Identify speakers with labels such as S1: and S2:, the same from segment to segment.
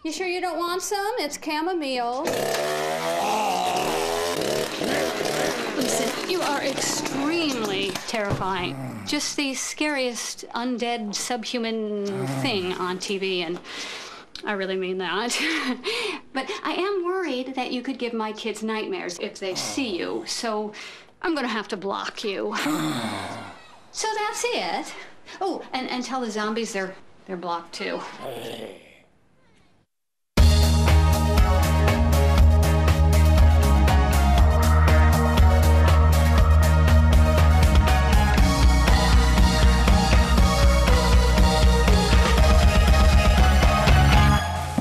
S1: You sure you don't want some? It's chamomile. Listen, you are extremely terrifying. Just the scariest undead subhuman thing on TV, and I really mean that. But I am worried that you could give my kids nightmares if they see you, so I'm gonna have to block you. So that's it. Oh, and tell the zombies they're blocked too.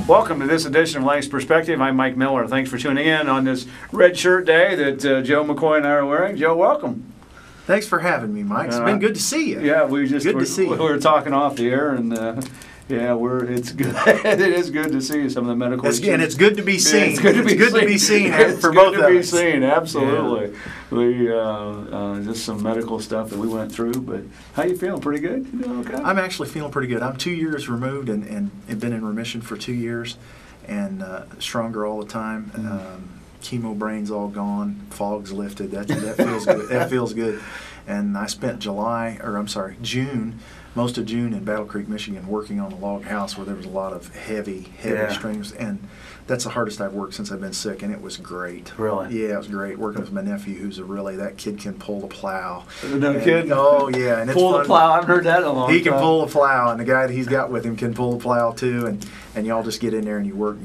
S2: Welcome to this edition of Life's Perspective. I'm Mike Miller. Thanks for tuning in on this red shirt day that Joe McCoy and I are wearing. Joe, welcome.
S3: Thanks for having me, Mike. It's been good to see you.
S2: Yeah,
S3: good to see you.
S2: We were talking off the air, and it's good. It is good to see some of the medical issues.
S3: And it's good to be seen.
S2: It's good to be seen
S3: for both of us.
S2: It's good to be seen, absolutely. Yeah. We just some medical stuff that we went through, but how you feeling? Pretty good? You doing okay?
S3: I'm actually feeling pretty good. I'm 2 years removed and have been in remission for 2 years, and stronger all the time. Chemo brain's all gone, fog's lifted. That feels good. That feels good. And I spent June, most of June in Battle Creek, Michigan, working on a log house where there was a lot of heavy strings, and that's the hardest I've worked since I've been sick, and it was great.
S2: Really?
S3: Yeah, it was great working with my nephew, who's that kid can pull the plow.
S2: No kidding?
S3: Oh yeah, and it's
S2: pull
S3: fun.
S2: the plow. I've heard that in a long time.
S3: He can pull the plow, and the guy that he's got with him can pull the plow too, and y'all just get in there and you work.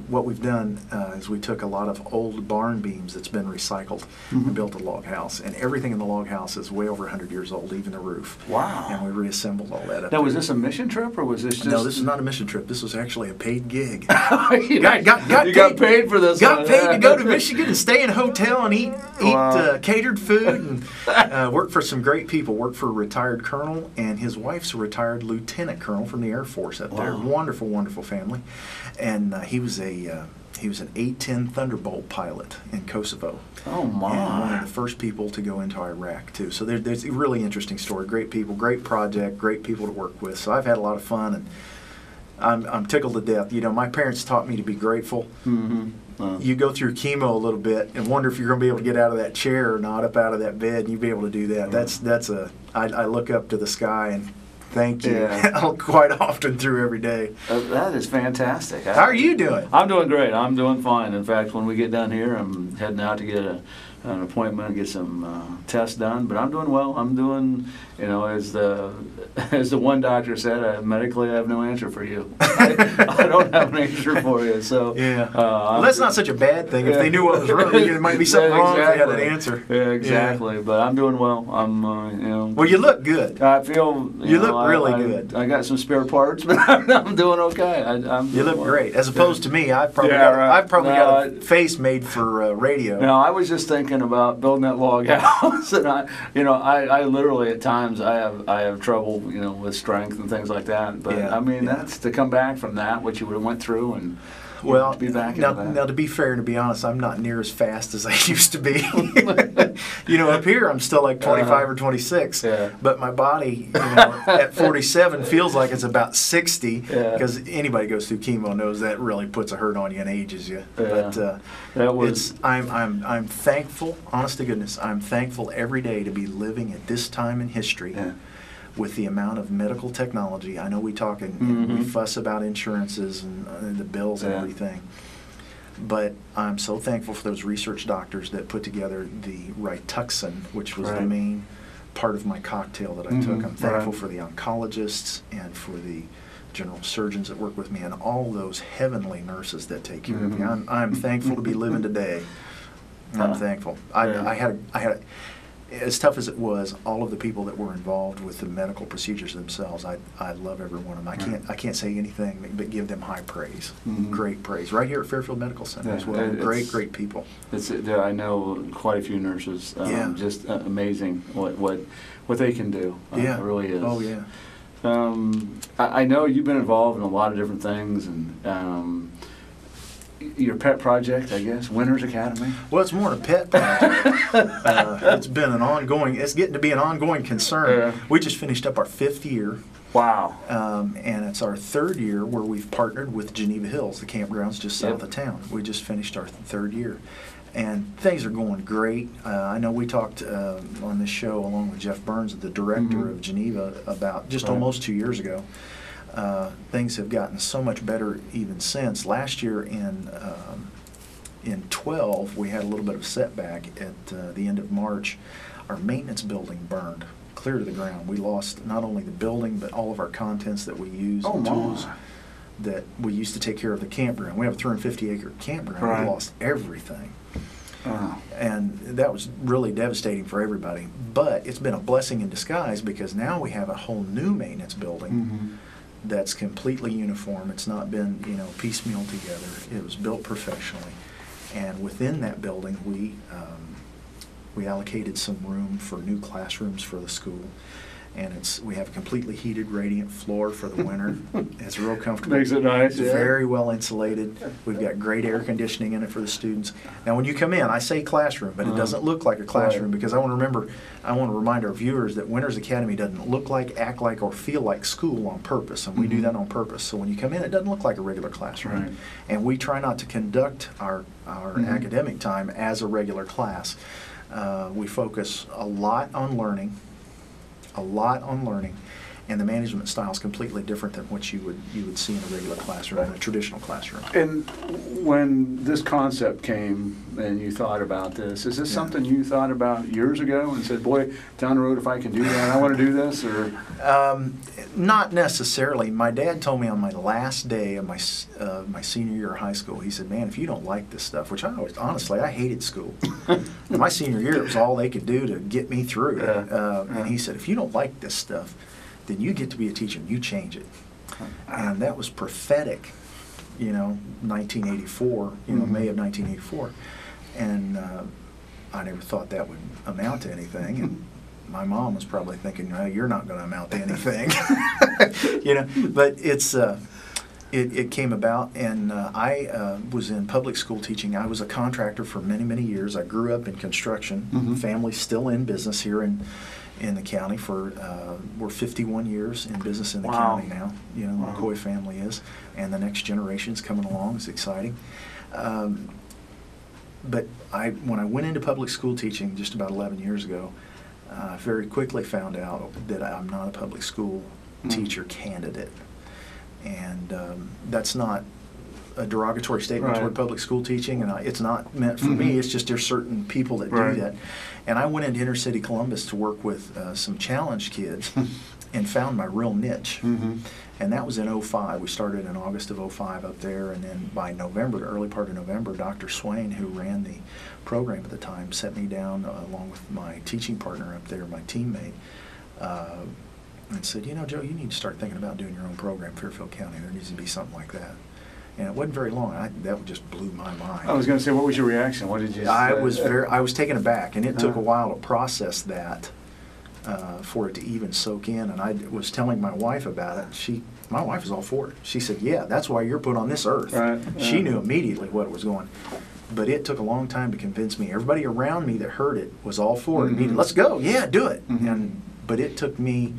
S3: What we've done is we took a lot of old barn beams that's been recycled and built a log house, and everything in the log house is way over 100 years old, even the roof.
S2: Wow.
S3: And we reassembled all that up.
S2: Now, was this a mission trip, or was this just...
S3: No, this is not a mission trip. This was actually a paid gig.
S2: You got paid for this.
S3: Got paid to go to Michigan and stay in a hotel and eat catered food and work for some great people. Worked for a retired colonel, and his wife's a retired lieutenant colonel from the Air Force up there. Wonderful, wonderful family. And he was an A-10 Thunderbolt pilot in Kosovo.
S2: Oh, my.
S3: And one of the first people to go into Iraq, too. So there's a really interesting story. Great people, great project, great people to work with. So I've had a lot of fun, and I'm tickled to death. You know, my parents taught me to be grateful. You go through chemo a little bit and wonder if you're going to be able to get out of that chair or not, up out of that bed, and you'll be able to do that. I look up to the sky and thank you quite often through every day.
S2: That is fantastic.
S3: How are you doing?
S2: I'm doing great. I'm doing fine. In fact, when we get done here, I'm heading out to get an appointment and get some tests done. But I'm doing well. I'm doing, as the one doctor said, medically I have no answer for you. I don't have an answer for you. So
S3: well, that's not such a bad thing. If they knew what was wrong, there might be something wrong if they had an answer.
S2: Yeah, exactly. But I'm doing well. I'm,
S3: Well, you look good.
S2: I feel
S3: you look really good.
S2: I got some spare parts, but I'm doing okay.
S3: You look great. As opposed to me, I've probably got a face made for radio.
S2: No, I was just thinking about building that log house, and I literally at times I have trouble, with strength and things like that. But that's to come back from that, what you would have went through, and be back
S3: now,
S2: into that.
S3: Now, to be fair and to be honest, I'm not near as fast as I used to be. Up here I'm still like 25 or 26, but my body, at 47 feels like it's about 60 because anybody goes through chemo knows that really puts a hurt on you and ages you. But I'm thankful, honest to goodness, I'm thankful every day to be living at this time in history. With the amount of medical technology. I know we talk and we fuss about insurances and the bills and everything, but I'm so thankful for those research doctors that put together the Rituxan, which was the main part of my cocktail that I took. I'm thankful for the oncologists and for the general surgeons that work with me and all those heavenly nurses that take care of me. I'm thankful to be living today. I'm thankful. I had as tough as it was, all of the people that were involved with the medical procedures themselves, I love every one of them. I can't say anything but give them high praise, great praise. Right here at Fairfield Medical Center as well. Great people.
S2: I know quite a few nurses. Just amazing what they can do. It really is.
S3: Oh yeah.
S2: I know you've been involved in a lot of different things, and your pet project, I guess, Winners Academy.
S3: Well, it's more a pet project. It's getting to be an ongoing concern. We just finished up our 5th year.
S2: Wow.
S3: And it's our third year where we've partnered with Geneva Hills, the campgrounds just south of town. We just finished our third year. And things are going great. I know we talked on this show along with Jeff Burns, the director of Geneva, about just almost 2 years ago. Things have gotten so much better even since. Last year in 12, we had a little bit of a setback at the end of March. Our maintenance building burned clear to the ground. We lost not only the building, but all of our contents that we use, and tools that we used to take care of the campground. We have a 350-acre campground. We lost everything. And that was really devastating for everybody. But it's been a blessing in disguise because now we have a whole new maintenance building that's completely uniform. It's not been, piecemeal together. It was built professionally. And within that building, we allocated some room for new classrooms for the school. And we have a completely heated, radiant floor for the winter. It's real comfortable.
S2: Makes it nice.
S3: It's very well insulated. We've got great air conditioning in it for the students. Now, when you come in, I say classroom, but it doesn't look like a classroom because I want to remind our viewers that Winters Academy doesn't look like, act like, or feel like school on purpose, and we do that on purpose. So when you come in, it doesn't look like a regular classroom. Right. And we try not to conduct our academic time as a regular class. We focus a lot on learning. And the management style is completely different than what you would see in a regular classroom, in a traditional classroom.
S2: And when this concept came and you thought about this, is this something you thought about years ago and said, boy, down the road if I can do that, I want to do this? Or
S3: not necessarily. My dad told me on my last day of my senior year of high school, he said, man, if you don't like this stuff, which I hated school. In my senior year, it was all they could do to get me through. And he said, if you don't like this stuff, then you get to be a teacher and you change it. And that was prophetic, 1984, May of 1984. And I never thought that would amount to anything. And my mom was probably thinking, well, you're not going to amount to anything. But it came about, and I was in public school teaching. I was a contractor for many, many years. I grew up in construction. Family's still in business here in the county we're 51 years in business in the county now. The McCoy family is, and the next generation's coming along. It's exciting. But when I went into public school teaching just about 11 years ago, I very quickly found out that I'm not a public school teacher candidate. And that's not a derogatory statement toward public school teaching, and it's not meant for me. It's just there's certain people that do that. And I went into inner city Columbus to work with some challenged kids and found my real niche. And that was in 05. We started in August of 05 up there, and then by November, the early part of November, Dr. Swain, who ran the program at the time, set me down along with my teaching partner up there, my teammate, and said, Joe, you need to start thinking about doing your own program in Fairfield County. There needs to be something like that. And it wasn't very long. That just blew my mind.
S2: I was going to say, what was your reaction? What did you say?
S3: I was taken aback, and it took a while to process that for it to even soak in. And I was telling my wife about it. My wife was all for it. She said, yeah, that's why you're put on this earth. Right. She knew immediately what was going. But it took a long time to convince me. Everybody around me that heard it was all for it. Immediately, let's go. Yeah, do it. But it took me,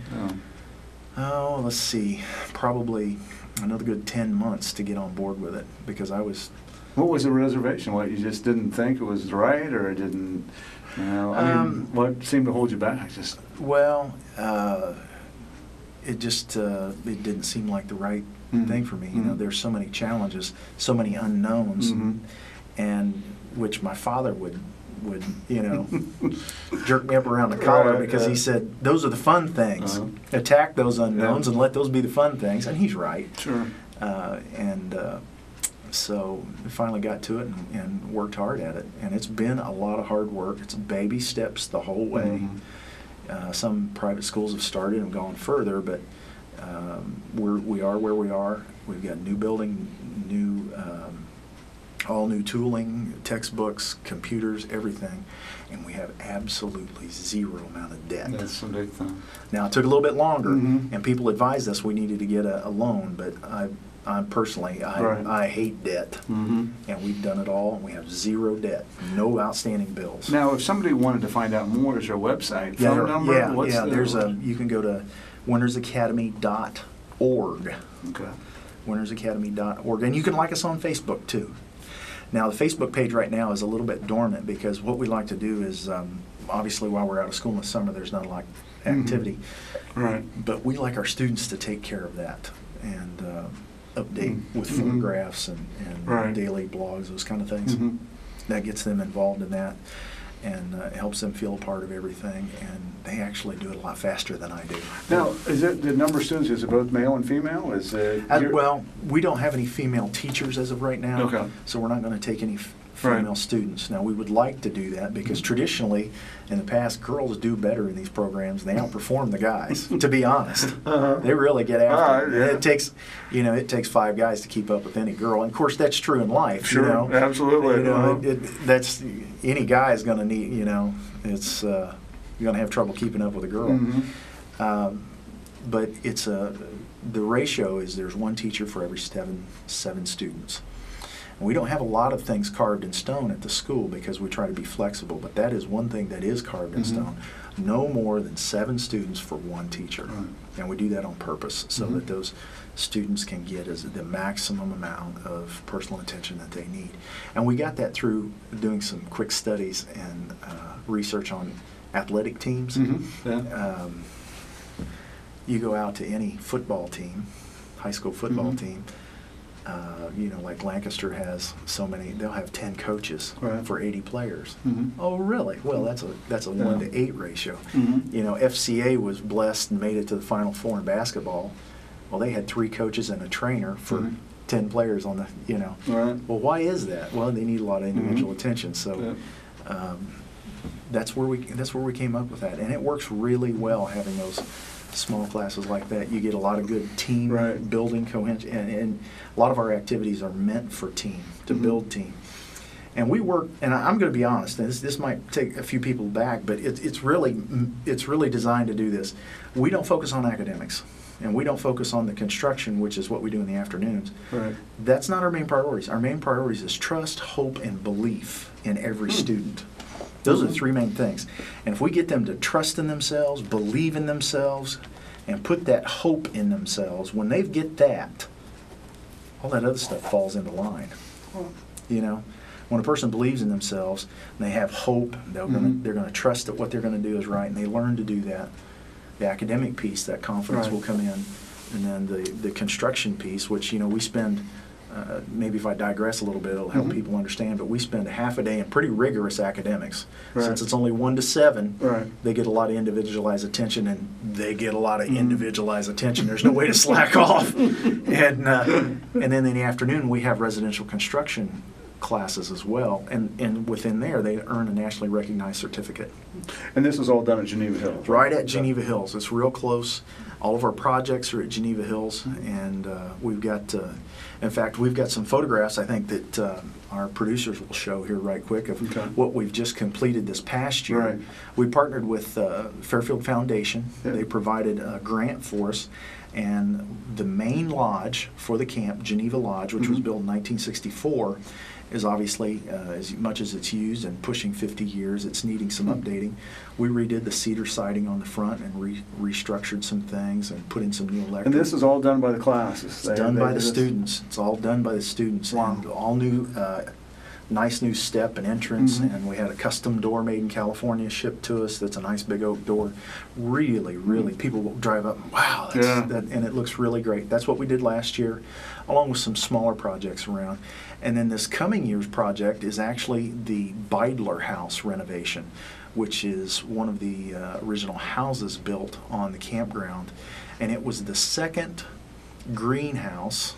S3: let's see, probably another good 10 months to get on board with it, because I was...
S2: What was the reservation? What, you just didn't think it was right, or it didn't, what seemed to hold you back?
S3: Well, it just, it didn't seem like the right thing for me. There's so many challenges, so many unknowns, and which my father would jerk me up around the collar because he said, those are the fun things. Attack those unknowns and let those be the fun things. And he's right.
S2: Sure.
S3: So we finally got to it and worked hard at it. And it's been a lot of hard work. It's baby steps the whole way. Some private schools have started and gone further, but we are where we are. We've got new building, all new tooling, textbooks, computers, everything, and we have absolutely zero amount of debt.
S2: That's a big thing.
S3: Now, it took a little bit longer, and people advised us we needed to get a loan, but I personally hate debt, and we've done it all, and we have zero debt, no outstanding bills.
S2: Now, if somebody wanted to find out more, is there a website, phone number?
S3: You can go to winnersacademy.org.
S2: Okay.
S3: winnersacademy.org. And you can like us on Facebook, too. Now, the Facebook page right now is a little bit dormant because what we like to do is, obviously, while we're out of school in the summer, there's not a lot of activity.
S2: Right.
S3: But we like our students to take care of that and update with photographs and daily blogs, those kind of things. That gets them involved in that and helps them feel a part of everything. And they actually do it a lot faster than I do.
S4: Now, is it the number of students, is it both male and female? Is it?
S3: Well, we don't have any female teachers as of right now.
S4: Okay.
S3: So we're not going to take any female students. Now, we would like to do that because traditionally, in the past, girls do better in these programs. They outperform the guys, to be honest. They really get after it.
S4: Yeah.
S3: It takes 5 guys to keep up with any girl. And, of course, that's true in life.
S4: Sure, absolutely.
S3: That's any guy is going to need, it's you're going to have trouble keeping up with a girl. But it's the ratio is there's 1 teacher for every 7 students. And we don't have a lot of things carved in stone at the school because we try to be flexible, but that is one thing that is carved in stone. No more than 7 students for 1 teacher. And we do that on purpose so that those students can get the maximum amount of personal attention that they need. And we got that through doing some quick studies and research on athletic teams. You go out to any football team, high school football team, like Lancaster has so many, they'll have 10 coaches for 80 players. Oh, really? Well, that's a 1 to 8 ratio. FCA was blessed and made it to the Final Four in basketball. Well, they had 3 coaches and a trainer for 10 players on the, Well, why is that? Well, they need a lot of individual attention. So that's where we came up with that, and it works really well having those small classes like that. You get a lot of good team building cohesion, and a lot of our activities are meant for team, to build team. And we work, and I'm going to be honest, and this might take a few people back, but it's really designed to do this. We don't focus on academics, and we don't focus on the construction, which is what we do in the afternoons. That's not our main priorities. Our main priorities is trust, hope, and belief in every student. Those are the 3 main things. And if we get them to trust in themselves, believe in themselves, and put that hope in themselves, when they get that, all that other stuff falls into line. When a person believes in themselves, and they have hope, they're going to trust that what they're going to do is right, and they learn to do that. The academic piece, that confidence will come in. And then the construction piece, which, we spend... maybe if I digress a little bit, it'll help people understand, but we spend a half a day in pretty rigorous academics. Since it's only 1 to 7, they get a lot of individualized attention, and they get a lot of individualized attention. There's no way to slack off. And then in the afternoon, we have residential construction classes as well, and within there, they earn a nationally recognized certificate.
S4: And this is all done at Geneva Hills?
S3: Right at Geneva Hills. It's real close. All of our projects are at Geneva Hills, and we've got... in fact, we've got some photographs, I think, that our producers will show here right quick of what we've just completed this past year. We partnered with Fairfield Foundation. They provided a grant for us, and the main lodge for the camp, Geneva Lodge, which was built in 1964, is obviously, as much as it's used and pushing 50 years, it's needing some updating. We redid the cedar siding on the front and restructured some things and put in some new electric.
S4: And this is all done by the classes?
S3: It's done by the students. It's all done by the students. And all new, nice new step and entrance, and we had a custom door made in California shipped to us. That's a nice big oak door. Really, people will drive up, wow, and it looks really great. That's what we did last year, along with some smaller projects around. And then this coming year's project is actually the Beidler House renovation, which is one of the original houses built on the campground. And it was the second greenhouse,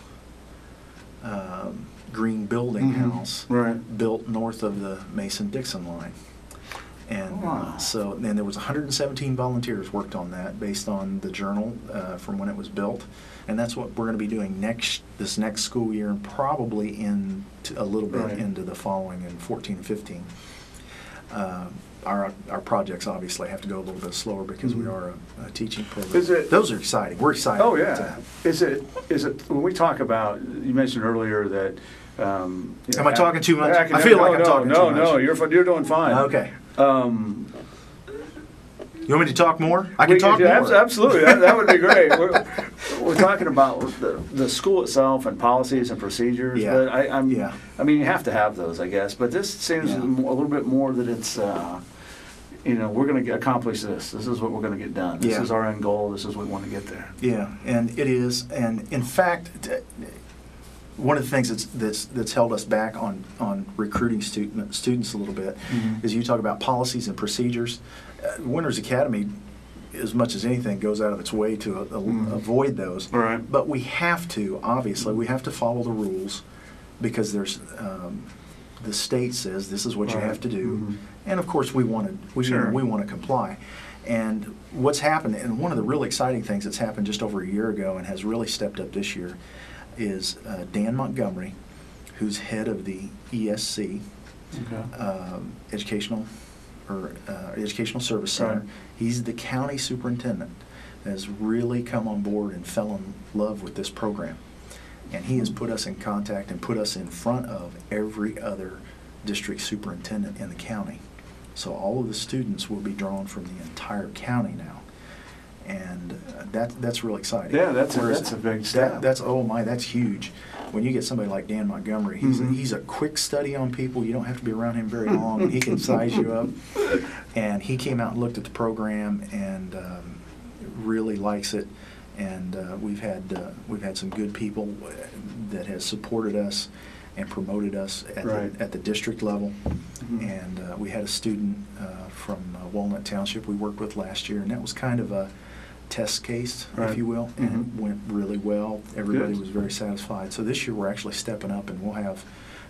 S3: green building house built north of the Mason-Dixon line. And so then there was 117 volunteers worked on that based on the journal from when it was built. And that's what we're going to be doing this next school year, and probably a little bit into the following in 14 and 15. Our projects obviously have to go a little bit slower because we are a teaching program. Those are exciting. We're excited.
S4: Oh yeah. Is it when we talk about? You mentioned earlier that.
S3: Am I talking too much? I feel like I'm talking too much.
S4: No, you're doing fine.
S3: Okay. You want me to talk more? I can talk more.
S4: Absolutely, that would be great. We're talking about the school itself and policies and procedures.
S3: Yeah.
S4: But I mean, you have to have those, I guess. But this seems a little bit more that it's, we're going to accomplish this. This is what we're going to get done. This is our end goal. This is what we want to get there.
S3: Yeah, and it is. And in fact, one of the things that's held us back on recruiting students a little bit is you talk about policies and procedures. Winners Academy, as much as anything, goes out of its way to avoid those.
S4: Right.
S3: But we have to, obviously, we have to follow the rules because there's the state says this is what you have to do, and of course we want to comply. And what's happened, and one of the really exciting things that's happened just over a year ago and has really stepped up this year, is Dan Montgomery, who's head of the ESC, Educational Service Center.
S4: Right.
S3: He's the county superintendent, has really come on board and fell in love with this program. And he has put us in contact and put us in front of every other district superintendent in the county. So all of the students will be drawn from the entire county now. And that's real exciting.
S4: Yeah, that's a big step.
S3: That's huge. When you get somebody like Dan Montgomery, he's a quick study on people. You don't have to be around him very long, and he can size you up. And he came out and looked at the program and really likes it. And we've had some good people that has supported us and promoted us at the district level. And we had a student from Walnut Township we worked with last year, and that was kind of a test case, if you will, and it went really well. Everybody was very satisfied. So this year we're actually stepping up, and we'll have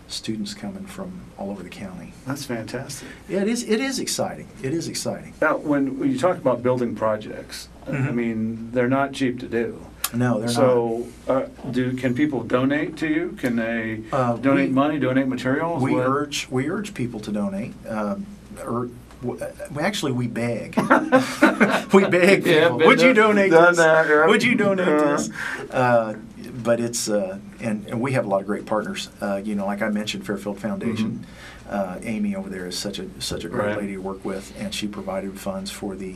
S3: students coming from all over the county.
S4: That's fantastic.
S3: Yeah, it is exciting. It is exciting.
S4: Now, when you talk about building projects, I mean, they're not cheap to do.
S3: No, they're not.
S4: So, can people donate to you? Can they donate money, donate materials?
S3: We urge people to donate. We beg. We beg people. Would you donate this? Would you donate this? But it's and we have a lot of great partners. Like I mentioned, Fairfield Foundation. Amy over there is such a great lady to work with, and she provided funds for the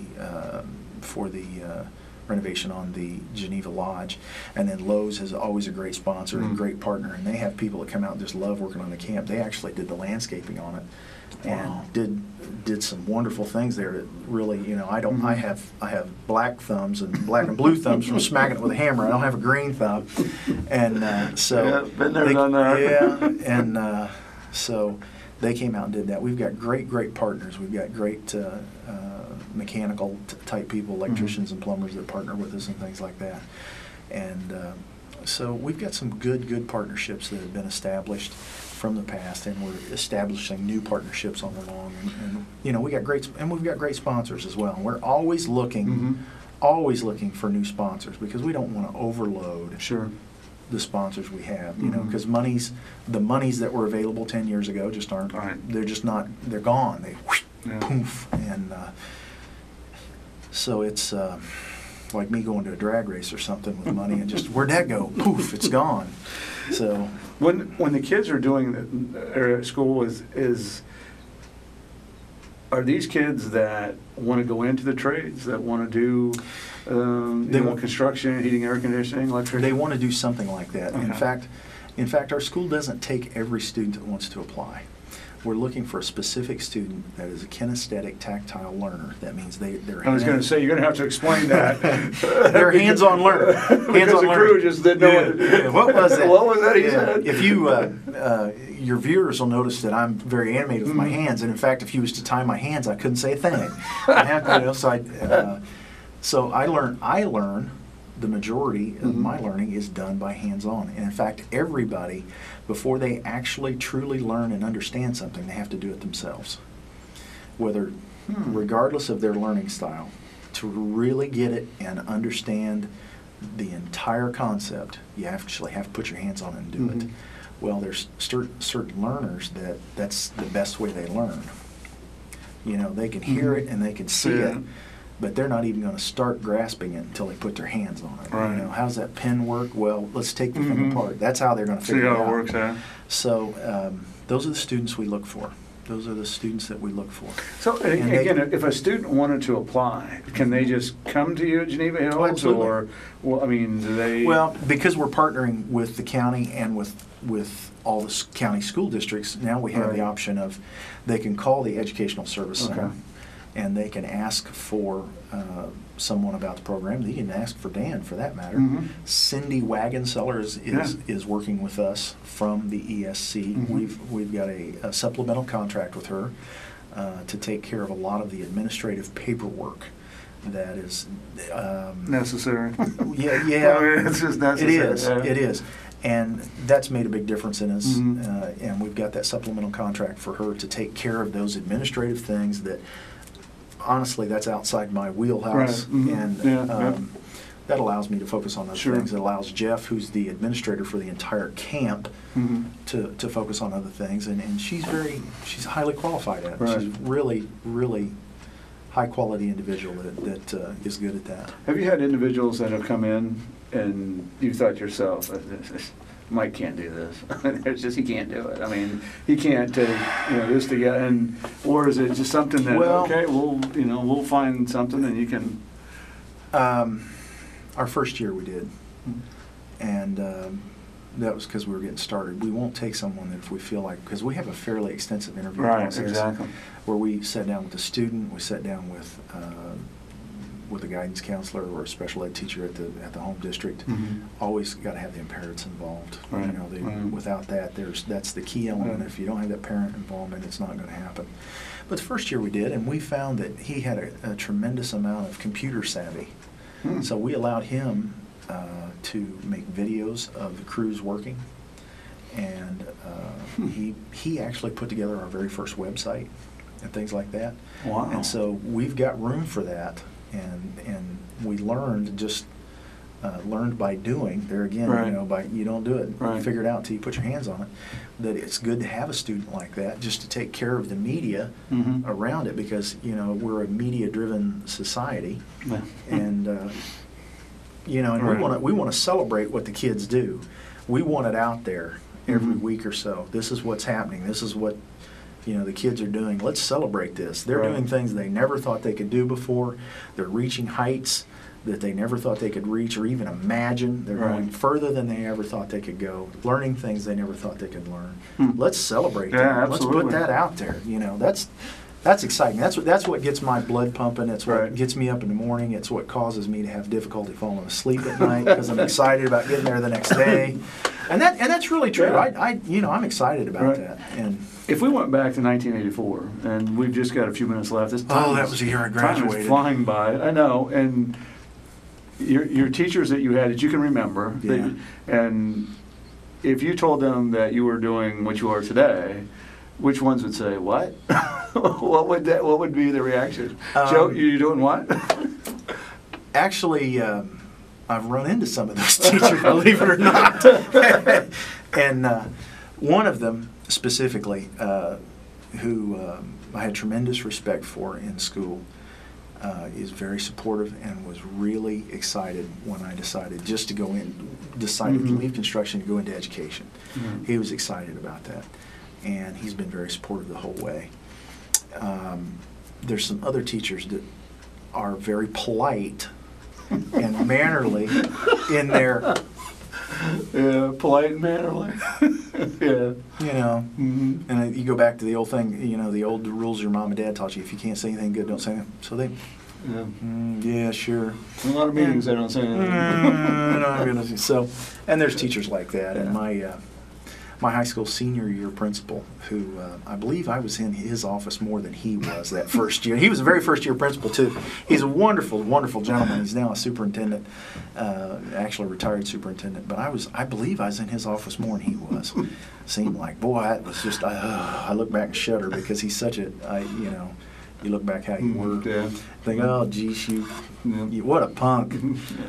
S3: renovation on the Geneva Lodge. And then Lowe's is always a great sponsor and great partner, and they have people that come out and just love working on the camp. They actually did the landscaping on it and did some wonderful things there that really, I have black thumbs and black and blue thumbs from smacking it with a hammer. I don't have a green thumb. And so
S4: been there, done that.
S3: Yeah, and so they came out and did that. We've got great partners. We've got great mechanical type people, electricians and plumbers that partner with us and things like that. And so we've got some good partnerships that have been established from the past, and we're establishing new partnerships on the long. And we've got great sponsors as well. And we're always looking for new sponsors because we don't want to overload the sponsors we have. Because the monies that were available 10 years ago just aren't. They're just not. They're gone. They poof. And so it's like me going to a drag race or something with money and just where'd that go? Poof, it's gone. So
S4: when the kids are doing at school are these kids that want to go into the trades, that want to do construction, heating, air conditioning, electricity?
S3: They want to do something like that. Okay. In fact, our school doesn't take every student that wants to apply. We're looking for a specific student that is a kinesthetic, tactile learner. That means they're.
S4: I was going to say, you're going to have to explain that.
S3: They're hands-on learner.
S4: Because the crew just didn't know
S3: what was that.
S4: What was that he said?
S3: If you, your viewers will notice that I'm very animated with my hands, and in fact, if you was to tie my hands, I couldn't say a thing. So I learn. The majority of my learning is done by hands-on. And in fact, everybody, before they actually truly learn and understand something, they have to do it themselves. Regardless of their learning style, to really get it and understand the entire concept, you actually have to put your hands on it and do it. Well, there's certain learners that's the best way they learn. They can hear it and they can see it, but they're not even going to start grasping it until they put their hands on it.
S4: Right.
S3: How's that pen work? Well, let's take the thing apart. That's how they're going to figure it out.
S4: See how it works out.
S3: So those are the students we look for. those are the students that we look for.
S4: So again, if a student wanted to apply, can they just come to you at Geneva Hills, or I mean, do they?
S3: Well, because we're partnering with the county and with all the county school districts, now we have the option of they can call the Educational Service Center and they can ask for someone about the program. They can ask for Dan, for that matter. Cindy Wagonseller is working with us from the ESC. We've got a supplemental contract with her to take care of a lot of the administrative paperwork that is
S4: necessary.
S3: Yeah,
S4: it's just necessary.
S3: It is. It is. And that's made a big difference in us, and we've got that supplemental contract for her to take care of those administrative things that, honestly, that's outside my wheelhouse, and that allows me to focus on those things. It allows Jeff, who's the administrator for the entire camp, to focus on other things, and she's highly qualified at it. She's really, really high-quality individual that is good at that.
S4: Have you had individuals that have come in and you thought to yourself, Mike can't do this. It's just he can't do it. I mean, he can't take this together, or is it just something that we'll find something and you can.
S3: Our first year we did, and that was because we were getting started. We won't take someone that if we feel like, because we have a fairly extensive interview process, where we sat down with the student, we sat down with a guidance counselor or a special ed teacher at the home district. Always got to have the parents involved. Without that, that's the key element. If you don't have that parent involvement, it's not going to happen. But the first year we did, and we found that he had a tremendous amount of computer savvy. So we allowed him to make videos of the crews working, and he actually put together our very first website and things like that.
S4: Wow!
S3: And so we've got room for that. And we learned learned by doing. There again, you don't do it, you figure it out until you put your hands on it. That it's good to have a student like that, just to take care of the media around it, because we're a media-driven society, and we want to celebrate what the kids do. We want it out there every week or so. This is what's happening. This is what the kids are doing. Let's celebrate this. They're doing things they never thought they could do before. They're reaching heights that they never thought they could reach or even imagine. They're going further than they ever thought they could go, learning things they never thought they could learn. Let's celebrate that. Let's put that out there. That's exciting. That's what gets my blood pumping. It's what gets me up in the morning. It's what causes me to have difficulty falling asleep at night, because I'm excited about getting there the next day. And that's really true. I'm excited about that. And
S4: if we went back to 1984, and we've just got a few minutes left,
S3: that was the year I graduated.
S4: Time is flying by. I know. And your teachers that you had that you can remember, and if you told them that you were doing what you are today, which ones would say what? What would be the reaction? Joe, you doing what?
S3: Actually, I've run into some of those teachers, believe it or not. And one of them specifically, who I had tremendous respect for in school, is very supportive and was really excited when I decided to leave construction to go into education. He was excited about that, and he's been very supportive the whole way. There's some other teachers that are very polite and mannerly in their
S4: polite and mannerly.
S3: And you go back to the old thing, the old rules your mom and dad taught you. If you can't say anything good, don't say anything. So they, sure.
S4: In a lot of meetings, they don't say anything.
S3: So, and there's teachers like that. And my high school senior year principal, who I believe I was in his office more than he was that first year. He was a very first year principal too. He's a wonderful, wonderful gentleman. He's now a superintendent, actually a retired superintendent. But I believe I was in his office more than he was. Seemed like, boy, it was just, I look back and shudder, because he's such a, you look back how you were, think, oh, geez, you what a punk.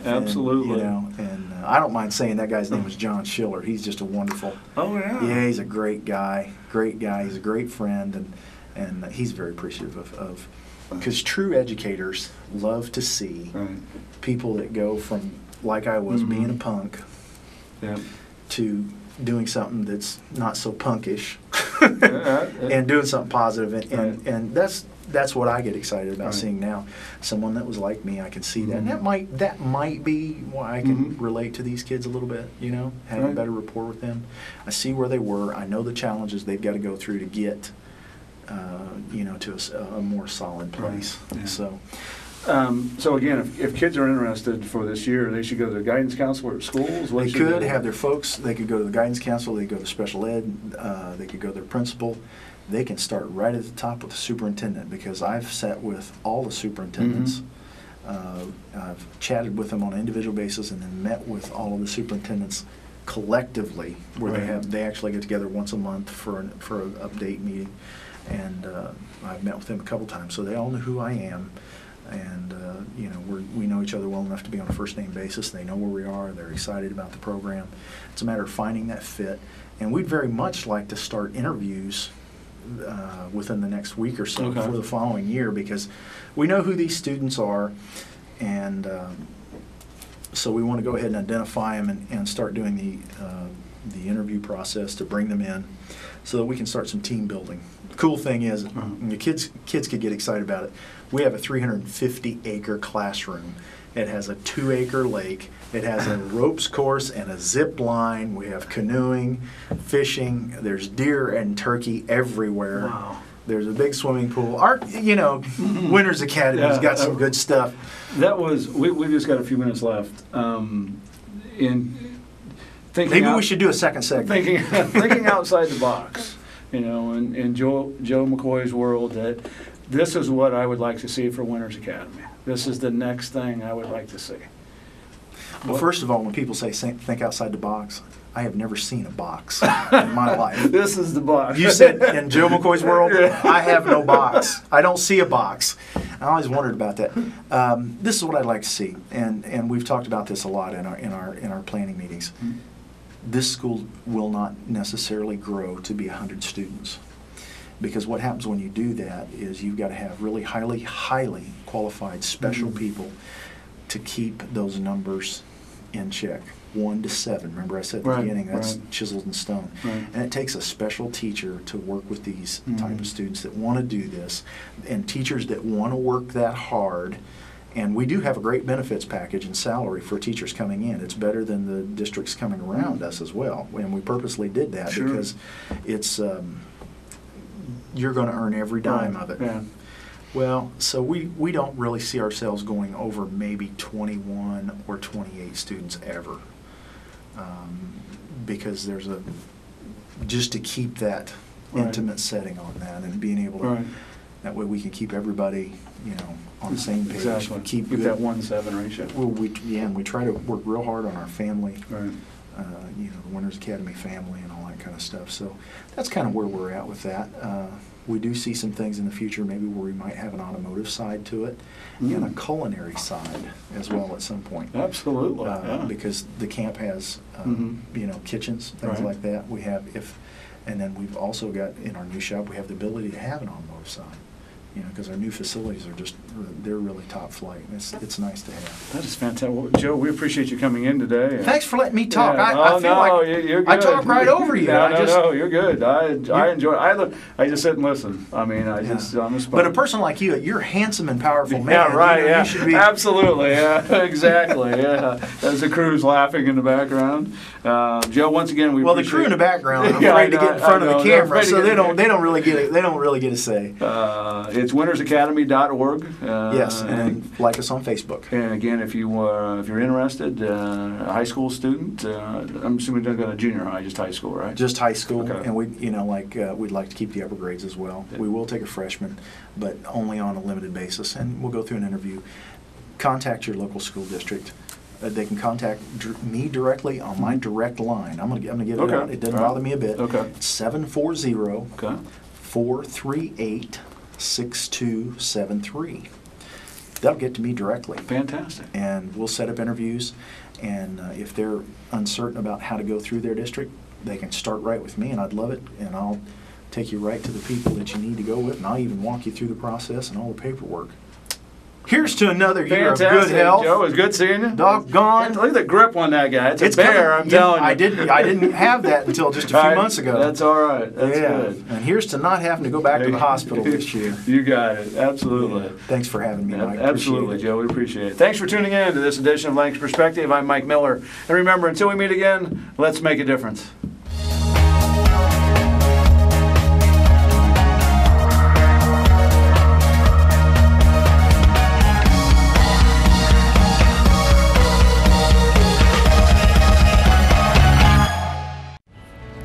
S4: Absolutely.
S3: And I don't mind saying that guy's name was John Schiller. He's just a wonderful.
S4: Oh, yeah.
S3: Yeah, he's a great guy. He's a great friend, and he's very appreciative of, because true educators love to see people that go from, like I was, being a punk, to doing something that's not so punkish. and doing something positive. And that's what I get excited about seeing now. Someone that was like me, I can see that. And that might be why I can relate to these kids a little bit, you know, have a better rapport with them. I see where they were. I know the challenges they've got to go through to get, you know, to a more solid place. So.
S4: So again, if kids are interested for this year, they should go to the guidance counselor at schools?
S3: They could have their folks, they could go to the guidance counselor, they could go to special ed, they could go to their principal. They can start right at the top with the superintendent, because I've sat with all the superintendents. I've chatted with them on an individual basis and then met with all of the superintendents collectively, where they actually get together once a month for an update meeting. And I've met with them a couple times, so they all know who I am. And you know, we know each other well enough to be on a first name basis. They know where we are. They're excited about the program. It's a matter of finding that fit. And we'd very much like to start interviews within the next week or so for the following year, because we know who these students are, and so we want to go ahead and identify them and start doing the interview process to bring them in, so that we can start some team building. The cool thing is, the kids could get excited about it. We have a 350-acre classroom. It has a 2-acre lake. It has a ropes course and a zip line. We have canoeing, fishing. There's deer and turkey everywhere.
S4: Wow.
S3: There's a big swimming pool. You know, Winners Academy's got some good stuff.
S4: That was, we've just got a few minutes left. In thinking
S3: Maybe we should do a second segment.
S4: Thinking outside the box, you know, in Joe McCoy's world, that this is what I would like to see for Winners Academy. This is the next thing I would like to see.
S3: Well, first of all, when people say think outside the box, I have never seen a box in my life.
S4: This is the box.
S3: You said in Joe McCoy's world, I have no box. I don't see a box. I always wondered about that. This is what I'd like to see, and we've talked about this a lot in our planning meetings. This school will not necessarily grow to be 100 students. Because what happens when you do that is you've got to have really highly qualified special people to keep those numbers in check. 1 to 7. Remember I said at the beginning, that's chiseled in stone. And it takes a special teacher to work with these type of students that want to do this, and teachers that want to work that hard. And we do have a great benefits package and salary for teachers coming in. It's better than the districts coming around us as well. And we purposely did that because it's you're going to earn every dime of it.
S4: Yeah.
S3: Well, so we don't really see ourselves going over maybe 21 or 28 students ever, because there's just to keep that intimate setting on that, and being able to, that way we can keep everybody, you know, on the same page.
S4: Exactly.
S3: Keep
S4: that 1-7 ratio.
S3: Well, and we try to work real hard on our family.
S4: Right.
S3: You know, the Winners Academy family and all that kind of stuff. So that's kind of where we're at with that. We do see some things in the future, maybe where we might have an automotive side to it and a culinary side as well at some point.
S4: Absolutely.
S3: Because the camp has, you know, kitchens, things like that. We have, and then we've also got in our new shop, we have the ability to have an automotive side. You know, because our new facilities are they're really top flight. And it's nice to have.
S4: That is fantastic. Well, Joe, we appreciate you coming in today.
S3: Thanks for letting me talk.
S4: Yeah.
S3: I feel like
S4: you're good.
S3: I talk right over you.
S4: No, you're good. I enjoy it. I just sit and listen. I mean, just on the spot.
S3: But a person like you, you're a handsome and powerful man.
S4: Yeah, right.
S3: You know, you should be.
S4: Absolutely. Yeah, exactly. Yeah. As the crew's laughing in the background. Joe, once again,
S3: Well, the crew in the background are afraid to get in front of the camera, so they don't really get it. They don't really get a say.
S4: It's winnersacademy.org.
S3: Yes, and like us on Facebook.
S4: And again, if you're interested, a high school student, I'm assuming they're going to junior high, just high school, right?
S3: Just high school,
S4: Okay.
S3: and we'd like to keep the upper grades as well.
S4: Yeah.
S3: We will take a freshman, but only on a limited basis, and we'll go through an interview. Contact your local school district. They can contact me directly on my direct line. I'm gonna give it out. It doesn't bother me a bit.
S4: Okay.
S3: 740
S4: Okay.
S3: 438 6273. They'll get to me directly.
S4: Fantastic.
S3: And we'll set up interviews, and if they're uncertain about how to go through their district, they can start right with me, and I'd love it, and I'll take you right to the people that you need to go with, and I'll even walk you through the process and all the paperwork. Here's to another year
S4: Fantastic,
S3: of good health.
S4: Joe. It was good seeing you.
S3: Doggone.
S4: Look at the grip on that guy. It's a bear, I'm telling you.
S3: I didn't have that until just a few months ago.
S4: That's all right. That's good.
S3: And here's to not having to go back to the hospital this year.
S4: You got it. Absolutely.
S3: Yeah. Thanks for having me, Mike.
S4: Absolutely, Joe. We appreciate it. Thanks for tuning in to this edition of Lancaster Perspective. I'm Mike Miller. And remember, until we meet again, let's make a difference.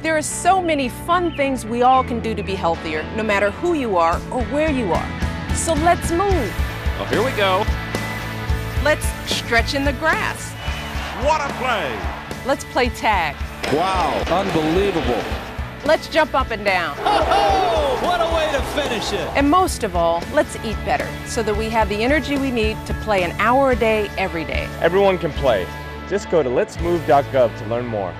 S5: There are so many fun things we all can do to be healthier, no matter who you are or where you are. So let's move.
S6: Oh, here we go.
S5: Let's stretch in the grass.
S6: What a play.
S5: Let's play tag.
S6: Wow, unbelievable.
S5: Let's jump up and down.
S6: Oh, what a way to finish it.
S5: And most of all, let's eat better so that we have the energy we need to play an hour a day, every day.
S7: Everyone can play. Just go to letsmove.gov to learn more.